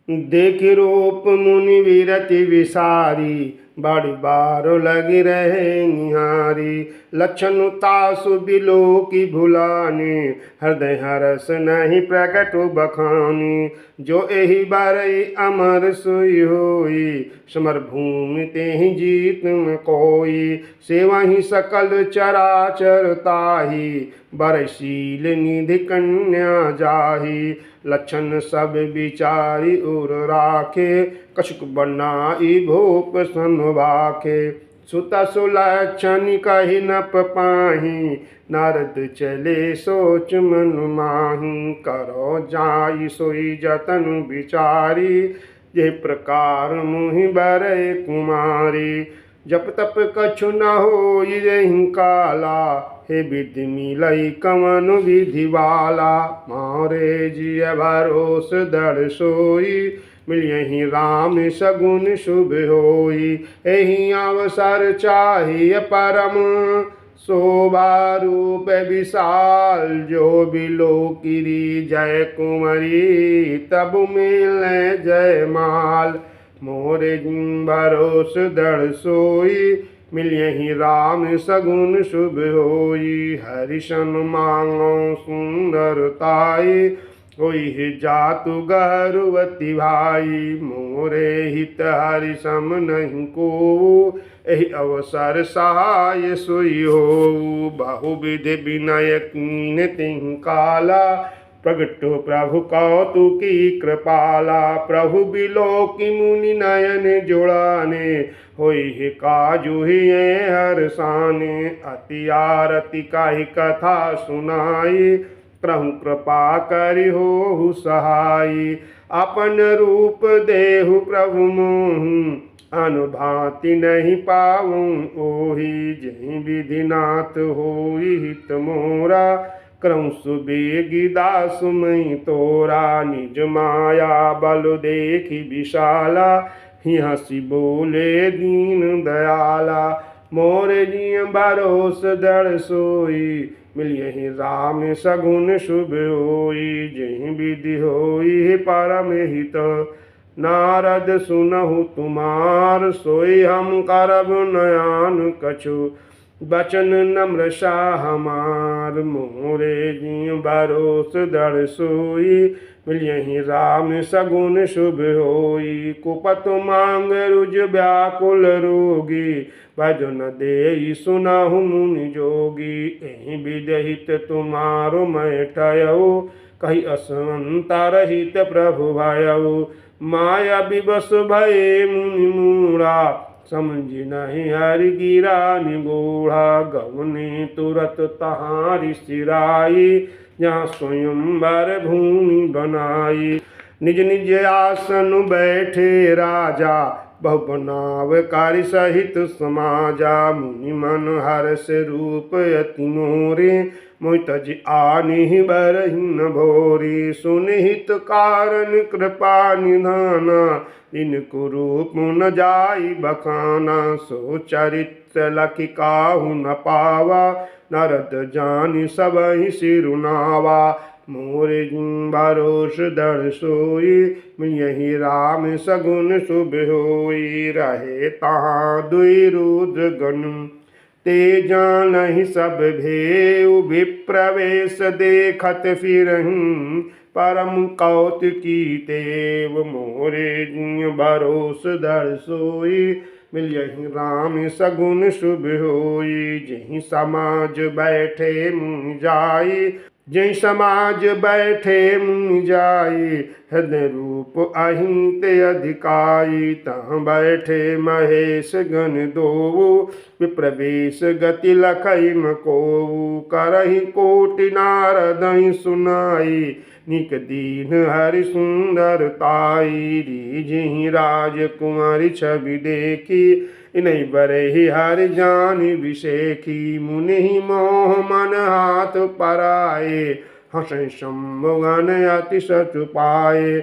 देखि रूप मुनि विरति विसारी, बड़ी बार लगी रहे निहारी। लक्षण तासु बिलो की भुलानी, हृदय हरस नहीं प्रकट बखानी। जो एहि बारई अमर सोई होई, समर भूमि तेहि जीत न कोई। सेवा ही सकल चराचर ताही, बरशील निधि कन्या जाही। लक्षण सब विचारी उर राखे, कछुक बनाई भूप सनवाखे। सुत सुलक्षण कही न पाही, नारद चले सोच मन माही। करो जाई सोई जतन विचारी, ये प्रकार मुहि बरय कुमारी। जप तप कछु न हो यही काला, हे विधि मिलई कवन विधि वाला। मारे जिय भरोस दृढ़ सोई, मिलियहि राम सगुन शुभ होई। एहि अवसर चाहिए परम, शोभा रूप विशाल। जो बिलो किरी जय कुंवरी, तब मिले जय माल। मोरे जिन भरोस दृढ़ सोई, मिलियहि राम सगुन शुभ होई। हरिशन मांगो सुंदरताई, होई जातु गरुवती भाई। मोरे हित हरि सम नहीं को, एहि अवसर सहाय सोई हो। बहुविधि विनय कीन तिहुँ काला, प्रगटो प्रभु कौतुकी कृपाला। प्रभु बिलो की मुनि नयन जुड़ाने, होई काजु हिये हर्षाने। अति आरती काहि कथा सुनाई, प्रभु कृपा करि होहु सहाई। अपन रूप देहु प्रभु मोहु, अनुभाति नहीं पाऊँ ओहि। जहि विधि नाथ होई हित मोरा, करऊँ सुबेगी दासु मई तोरा। निज माया बल देखी विशाला, ही हंसी बोले दीन दयाला। मोरे जिय भरोस दृढ़ सोई, मिलियहि राम सगुन शुभ होई। जहि विधि होई परम हित, नारद सुनहु तुमार। सोई हम करब नयान कछु, बचन नम्र सा हमार। मोरे जिय भरोस दृढ़ सोई, मिलियहि राम सगुन शुभ होई। कुपत मांग रुज व्याकुल रोगी, भजन देई सुनहु मुनि जोगी। एहि विदहित तुम्हारो मैं ठयऊ, कही असंता रहित प्रभु भयऊ। माया विवश भये मुनि मूढ़ा, समझि नहीं हरि गिरा निगूढ़ा। गवने तुरत तहारी सिराई, जहाँ स्वयंवर भूमि बनाई। निज निज आसन बैठे राजा, बहु बनाव कार्य सहित समाजा। मुनि मन हर्ष रूप अति मोरे, मोहि तज आनिहि बरहि न भोरे। सुनिहित कारण कृपा निधाना, इनको रूप न जाई बखाना। सो चरित्र लखि काहू न पावा, नारद जानि सबहि सिरुनावा। मोरे जिन भरोस दृढ़ सोई, मिलियहि राम सगुन शुभ होई। रहे तहाँ दुई रुद्र गण, ते जानहि सब भेउ। विप्रवेश देखत फिरहिं, परम कौतुकी तेव। मोरे जिय भरोस दृढ़ सोई, मिलियहि राम सगुन शुभ होई। जहि समाज बैठे मुनि जाई, जै समाज बैठे मुनि जाई। हृदय रूप अहिंत अधिकाई, तहाँ बैठे महेश गण दोऊ। विप्रवेश गति लखई न कोऊ, करहि कोटि नारदहि सुनाई। निक दीन हरि सुंदरताई, रीझहि राजकुमारी छवि देखी। इन्हीं बरहि हरि जानि विषेखी, मुनि मोह मन हाथ पराए। हंसै शंभु गण अति सचु पाए,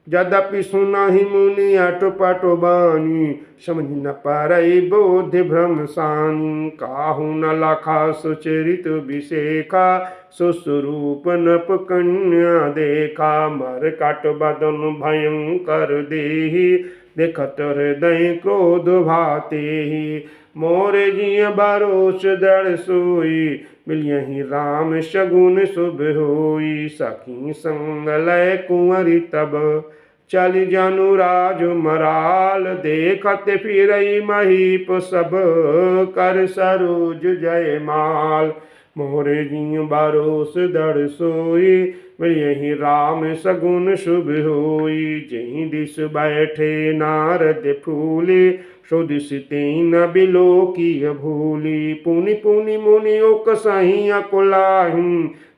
यद्यपि सुनहि मुनि अटपट बानी, समझ न पारई बोध भ्रम सानी। काहू न लखा सुचरित विशेखा, सुस्वरूप नप कन्या देखा। मरकट बदन भयंकर देहि, देखत हृदय क्रोध भातेहि। मोरे जिय भरोस दृढ़ सोई, मिलियहि राम शगुन शुभ होई। सखी संग लय कुंवरी तब, चल जनु राज मराल। देखत फिरई महीप सब, कर सरोज जयमाल। मोरे जिय भरोस दृढ़ सोई, मिलियहि राम सगुन शुभ होई। जहीं दिस बैठे नारद फूले, सो दिस तेन बिलोकिय भूली। पुनि पुनि मुनि उकसहि अकुलाहि,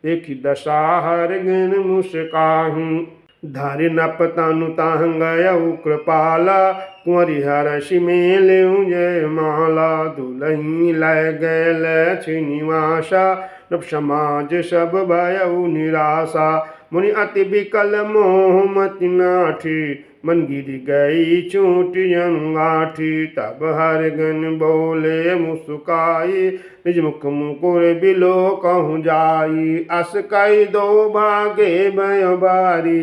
देखि दशा हर गण मुस्काहि। धरि नप तनु ताहि गयउ कृपाला, कुंवरी हरषि मेलेउ जयमाला। दुलही लय गयल निवासा, नृप समाज सब भयउ निराशा। मुनि अति विकल मोह मति नाठी, मन गिर गई चोट अंगाठी। तब हर गण बोले मुस्काई, निज मुख मुकुर बिलोकहु जाई। अस कई दो भागे भयो बारी,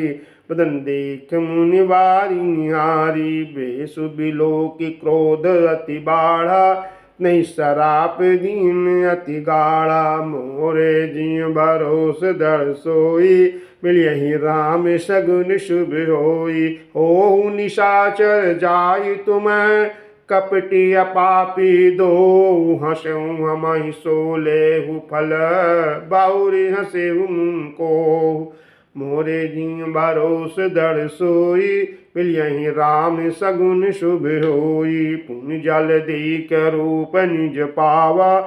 बदन देख मुनि वारी निहारी। बेसु बिलोकी क्रोध अति बाढ़ा, नहीं सराप दीन अति गाढ़ा। मोरे जिय भरोस दृढ़ सोई, मिलियहि राम सगुन शुभ होई। होहु निशाचर जाय तुम्हें, कपटी पापी दो हंसऊ हमहि सो लेहु फल। बाहुरी हंसेहु को, मोरे जिय भरोस दृढ़ सोई, मिलियहि राम सगुन शुभ होई। पुनि जल दीक रूप निज पावा,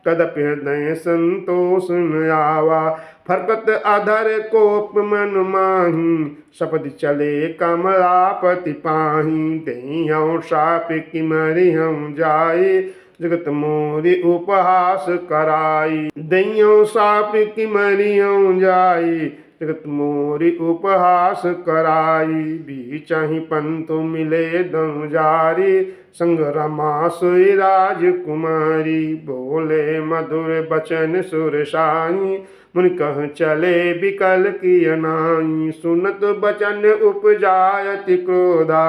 कदपि हृदय संतोष न आवा। फरकत अधर कोप मन माही, सपद चले कमलापति पाही। देहु शाप कि मरि हम जाई, जगत मोरि उपहास कराई। देहु शाप कि मरि हम जाई, जगत मोरि उपहास कराई। बीचहि पंथु मिले दम जारी, संग रमा सोई राजकुमारी। बोले मधुर बचन सुरसाई, मुनि कह चले विकल किय नाई। सुनत बचन उपजायति क्रोधा,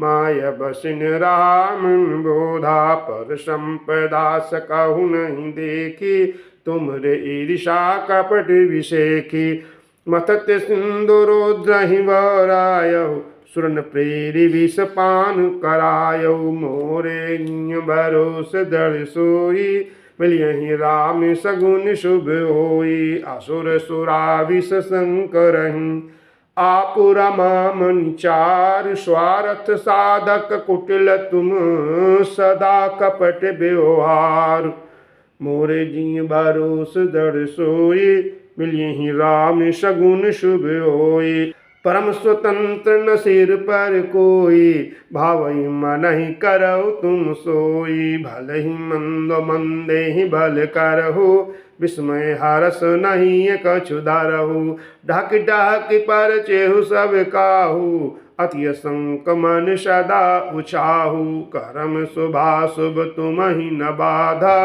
माय बसिन राम बोधा। पर संपदा सकहु नहीं देखी, तुमरे ईर्षा कपट विषेखी। मथत सिंदूरोद्रहि वरायहु, सुरन प्रेरि विष पान करायहु। मोरे जिय भरोस दृढ़ सोई, मिलियहि राम सगुन शुभ होई। असुर सुरा विष संकरहि, आपु रमा मनि चार। स्वार्थ साधक कुटिल तुम, सदा कपट व्यवहार। मोरे जिय भरोस दृढ़ सोई, मिलियहि राम सगुन शुभ होई। परम स्वतंत्र न सिर पर कोई, भावहि मनहि करहु तुम सोई। भलहि मंद मंदेहि भल करहु, विस्मय हरस नहीं कछु धरहु। ढाक ढाक परचेहु सब काहू, अति संक मन सदा उछाहु। करम शुभाशुभ तुमहि न बाधा,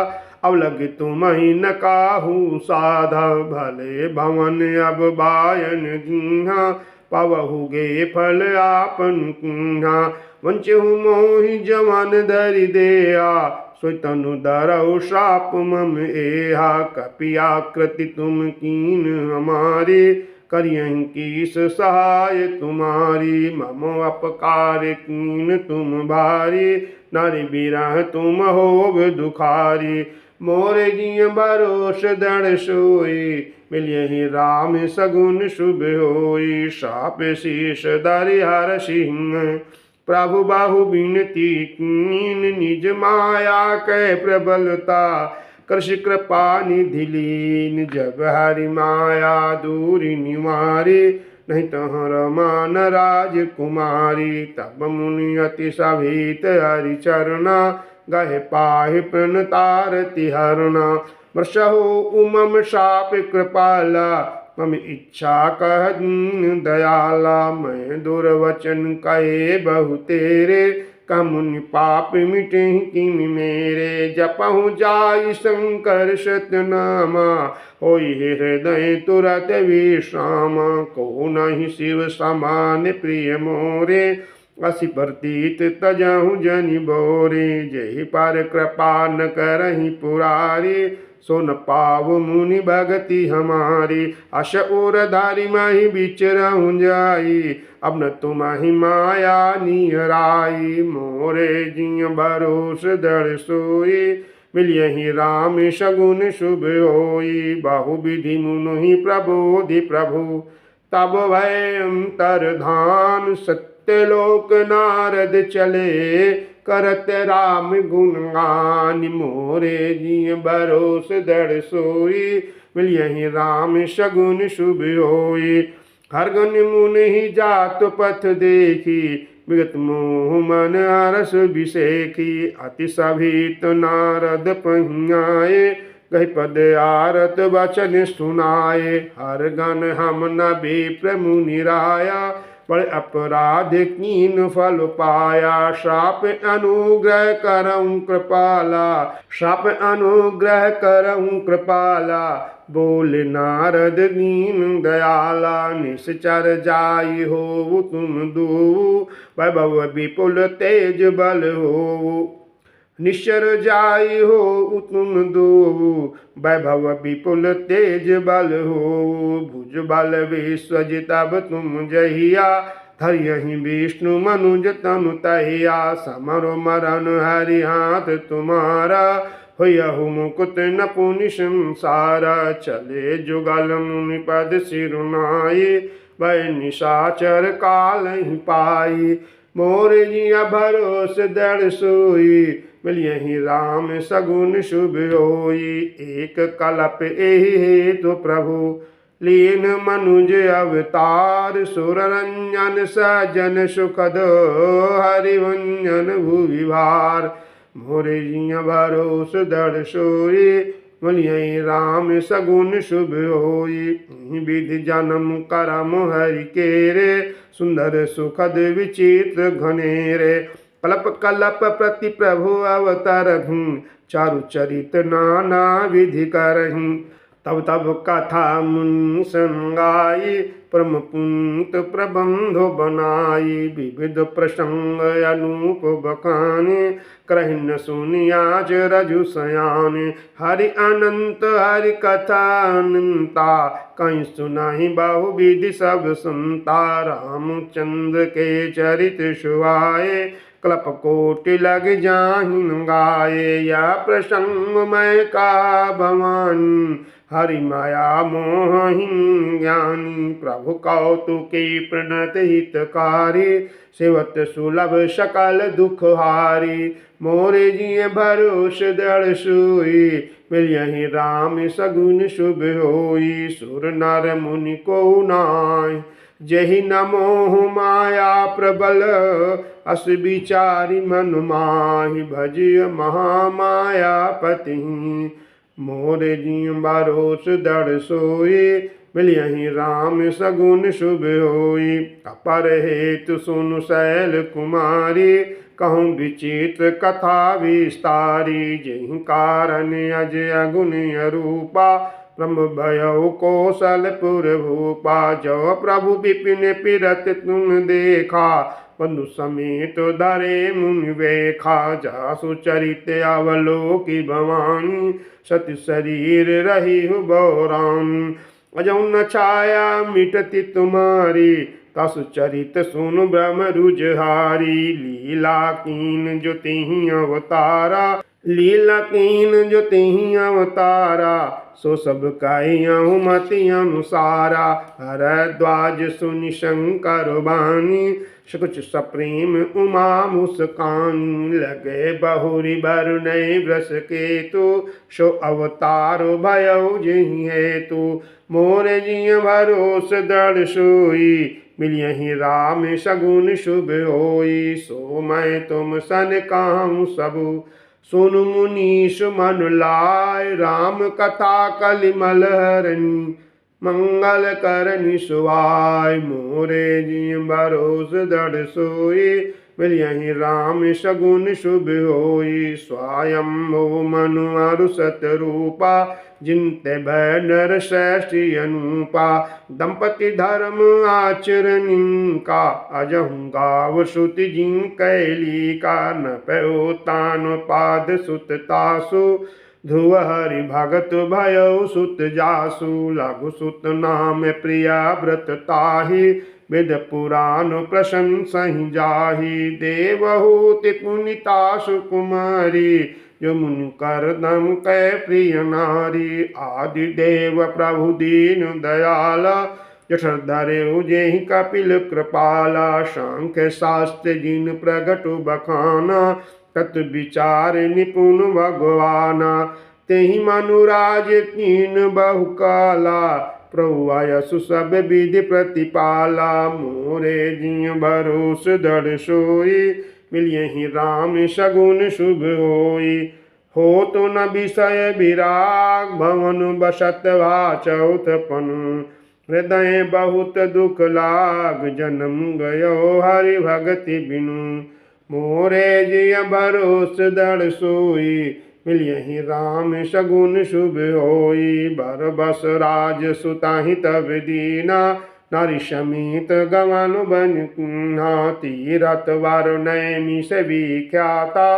अवलग तुमहि न काहू साधा। भले भवन अब बायन दीन्हा, पवहु गे फल आपन कीन्हा। वंचहु मोहि जवन धरि देहा, सोई तनु धरहु श्राप मम एहा। कपियाकृति तुम कीन हमारी, करियहि कीस सहाय तुम्हारी। मम अपकार कीन तुम भारी, नारी बिरह तुम होव दुखारी। मोरे जिय भरोस दृढ़ सोई, मिलियहि राम सगुन शुभ होई। शाप शीष धरि हर सिंह, प्रभु बाहु बिनती कीन। निज माया कै प्रबलता, कृषि कृपा निधि लीन। जब हरि माया दूरि निवारी, नहीं तहर मान राजकुमारी। तब मुनि अति सभीत हरि चरना, गहे पाहि प्रणतारति हरना। वर्षहु उमम शाप कृपाला, मम इच्छा कह दीन दयाला। मैं दुर्वचन कहे बहु तेरे, कमुनि पाप मिटे किम मेरे। जपहु जाय शंकर सत्यनामा, होई हृदय तुरत विश्राम। को नहीं शिव समान प्रिय मोरे, असी प्रतीत तजहु जनि बोरे। जहि पर कृपा न करहि पुरारी, सो न पाव मुनि भगति हमारी। अश उर धारी मही बिचरहु जाई, अब न तुम्हि माया नियराई। मोरे जिय भरोस दृढ़ सोई, मिलियहि राम सगुन शुभ होई। बहु विधि मुनि प्रबोधि प्रभु, तब भय अंतर्धान। सत्यलोक नारद चले, करत राम गुणगान। मोरे जिय भरोस दृढ़ सोई, मिलियहि राम सगुन शुभ होई। हरगन मुनि जात पथ देखी, विगत मोह मन हरस बिसेखी। अति सभीत नारद पहियाए, गहि पद आरत वचन सुनाए। हरगन हम न विप्र मुनि राया, बड़े अपराध कीन फल पाया। श्राप अनुग्रह करऊं कृपाला, श्राप अनुग्रह करऊं कृपाला। बोल नारद दीन दयाला, निश्चर जाई हो तुम दो, वैभव विपुल तेज बल हो। निश्चर जाई हो तुम दो, वैभव विपुल तेज बल हो। भुज बल विश्वजित अब तुम जहिया, धरियहि विष्णु मनुज तनु तहिया। समर मरण हरि हाथ तुम्हारा, होयहु मुकुत नपुनि संसारा। चले जुगल मुनि पद सिरुनाई, वै निशाचर काल ही पाई। मोर जिया भरोस दृढ़ सोई, मिलियहि राम सगुन शुभ होई। एक कलप एहि हेतु प्रभु, लीन मनुज अवतार। सुर रंजन सजन सुखद, हरिभंजन भुवि भार। मोरे जिया भरोस दृढ़ सोई, मिलियहि राम सगुन शुभ होई। विधि जन्म करम हरि केरे, सुंदर सुखद विचित्र घनेरे। कलप कलप प्रति प्रभु अवतरहिं, चारु चरित नाना विधि करहिं। तब तब कथा मुनि संगाई, परम पुंत प्रबंध बनाई। विविध प्रसंग अनूप बखाने, करहि न सुनियाज रजु सयाने। हरि अनंत हरि कथा अनंता, कहीं सुनाहि बहु विधि सब सुनता। रामचंद्र के चरित सुहाए, कल्प कोटि लग जाहिं गाये। या प्रसंग मैं का भवानी, हरि माया मोहिं ज्ञानी। प्रभु कौतुकी प्रणत हितकारी, सेवत सुलभ सकल दुख हारी। मोरे जिय भरोस दृढ़ सोई, मिलियहि राम सगुन शुभ होई। सुर नर मुनि को नाय, जहि न मोह माया प्रबल। अस विचारी मन माहि, भजिय महामाया पति। मोरे जिय भरोस दृढ़ सोई, मिलियहि राम सगुन शुभ होई। अपर हेतु सुनु शैल कुमारी, कहूँ विचित्र कथा विस्तारी। जहि कारण अजय गुण अरूपा, ब्रह्म भयउ कौशलपुर भूपा। जो प्रभु विपिन पिरत तुम देखा, बंधु समेत धरे मुनि वेखा। जासु चरित अवलोकि भवानी, सति शरीर रही बौरानी। अजौ न छाया मिटति तुम्हारी, तसु चरित सुनु ब्रह्म रुझहारी। लीला कीन जो तिहि अवतारा, लीला कीन जो तिहि अवतारा। सो सब कहूँ मति अनुसारा। हरद्वाज सुनि शंकर बानी, सुकुच सप्रेम उमा मुस्कानी। लगे बहुरी बरुनय वृष केतु, सो अवतार भयउ जहि हेतु। मोर जिय भरोस दृढ़ सोई, मिलियहि राम सगुन शुभ होई। सो मैं तुम सन कहूँ सबु, सुनु मुनीश मन लाय। राम कथा कलिमल हरणी, मंगल करनि सुहाय। मोरे जी भरोस दृढ़ सोई, मिलियहि राम सगुन शुभ होई। स्वयंभू मनु अरु सत रूपा, जिनते भय नर श्रेष्ठ अनुपा। दंपति धर्म आचरण का, अजहु गाव श्रुति जिन कैली का। न पयो तान पाद सुत तासु, ध्रुव हरि भगत भयो सुत जासु। लघु सुत नाम प्रिया व्रत ताहि, वेद पुराण प्रशंसहि जाहि। देवहूति पुनीता सुकुमारी, जो मुनि करदम कै प्रिय नारी। आदि देव प्रभु दीन दयाल, जठर धरे जेहि कपिल कृपाला। सांख्य शास्त्र जिन प्रगटु बखाना, तत् विचार निपुण भगवाना। तेहि मनुराज कीन बहुकाला, प्रभु आयसु सब विधि प्रतिपाला। मोरे जिय भरोस दृढ़ सोई, मिलियहि राम सगुन शुभ होई। हो तो न विषय विराग, भवन बसत भा चौथपन। हृदय बहुत दुख लाग, जन्म गयो हरि भगति बिनु। मोरे जिय भरोस दृढ़ सोई, मिलियहि राम सगुन शुभ होई। बर बस राज सुताहि तब दीना, नारी समीत गवन बन तीरथ वर नैमि से विख्याता।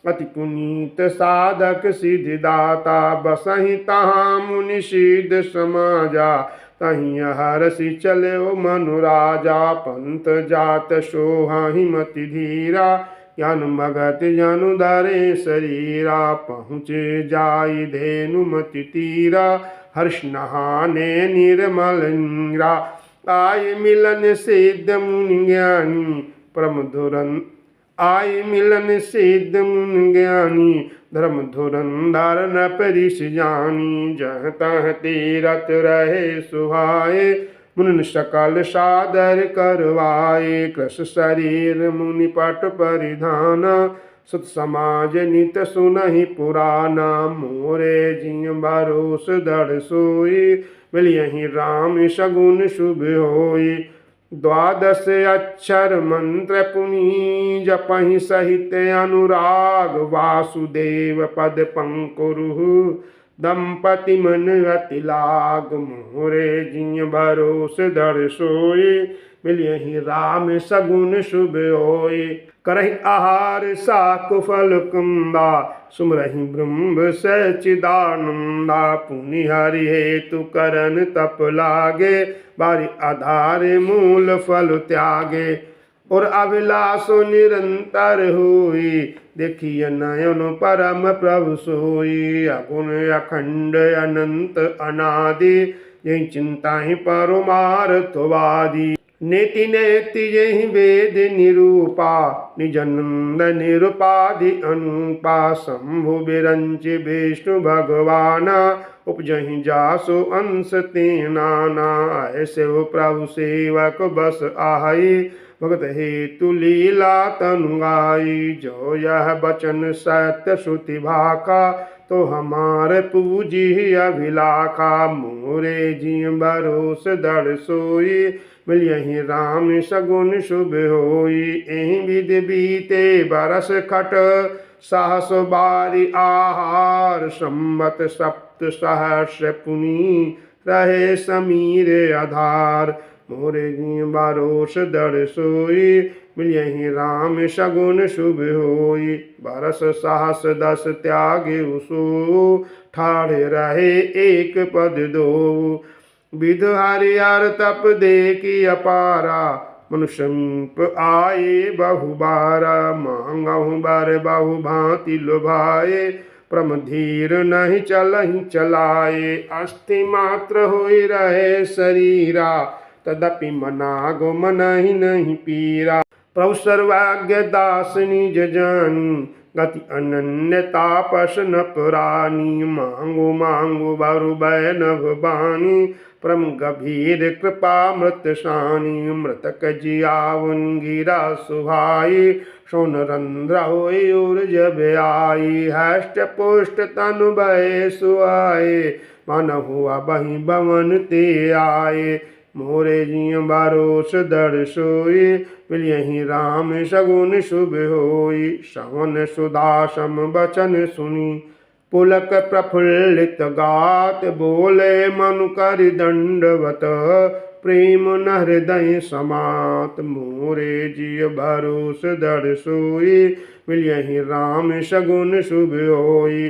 अति पुनीत साधक सिद्धिदाता, बसहि तहाँ मुनि सिद्ध समाजा। तहीं हरसि चले मनु राजा, पंथ जात सोहाहि मति धीरा। ज्ञान मगत जनु धरे शरीरा, पहुँचे जाई धेनु मति तीरा। हर्ष नहाने निर्मल नीरा, आय मिलन सिद्ध मुनि ज्ञानी। परम धुरन आय मिलन सिद्ध मुनि ज्ञानी, धर्म धुरंधर न परिस जानी। जह तह तीरथ रहे सुहाए, मुनि सकल सादर करवाए। कृष शरीर मुनि पट परिधाना, सुत समाज नित सुनहि पुराना। मोरे जिय भरोस दृढ़ सोई, मिलियहि राम सगुन शुभ होई। द्वादश अक्षर मंत्र पुनि, जपहि सहित अनुराग। वासुदेव पद पंकुरु, दंपति मन रति लाग। मोरे जिय भरोस दृढ़ सोई, मिलियहि राम सगुन शुभ होई। करहि आहार साक फल कुंदा, सुमरहि ब्रह्म सच्चिदानंदा। पुनि हरि हेतु करन तप लागे, बारि आधार मूल फल त्यागे। और अभिलाषो निरंतर हुई, देखिए नयन परम प्रभु सोई। अगुण अखंड अनंत अनादि, यही चिंता ही परमार्थवादी। नेति नेति यही वेद निरूपा, निजनंद निरुपाधि अनुपा। शंभु बिरंच विष्णु भगवाना, उपजहि जासु अंश तेनाना। ऐसे वो प्रभु सेवक बस आही, भगत हेतु लीला तनु गाई। जो यह बचन सत्य श्रुति भाका, तो हमारे पूजी अभिलाखा। मोरे जिय भरोस दृढ़ सोई, मिलियहि राम सगुन शुभ होई। एहि विधि बीते बरस खट, सहस बारी आहार। संवत सप्त सहस्र पुनि, रहे समीर आधार। मोरे जिय भरोस दृढ़ सोई, मिलियहि राम सगुन शुभ होई। बरस सहस दस त्यागे उसो, ठाढ़े रहे एक पद दो। विध हरिहर तप देखी अपारा, मनुष्य समीप आए बहुबारा। मांगहु बर बहु भांति लुभाए, परम धीर नहीं चलहि चलाए। अस्थि मात्र होई रहे शरीरा, तदपि मनागो मनहि नहीं पीरा। प्रभु सर्वज्ञ दास निज जानी, गति अनन्य तापस न पुरानी। मांगो मांगो बरु बैनभ बानी, परम गभीर कृपा मृत सानी। मृतक जियावन गिरा सुहाई, सोन रंध्र होई उर जब आई। हष्ट पुष्ट तनु भय सुहाए, मन हुआ बही बवन ते आए। मोरे जी भरोस दर सोई, मिलियहि राम सगुन शुभ होई। श्रवण सुदासम बचन सुनी, पुलक प्रफुल्लित गात। बोले मनु कर दंडवत, प्रेम न हृदय समात। मोरे जी भरोस दर सोई, मिलियहि राम सगुन शुभ होई।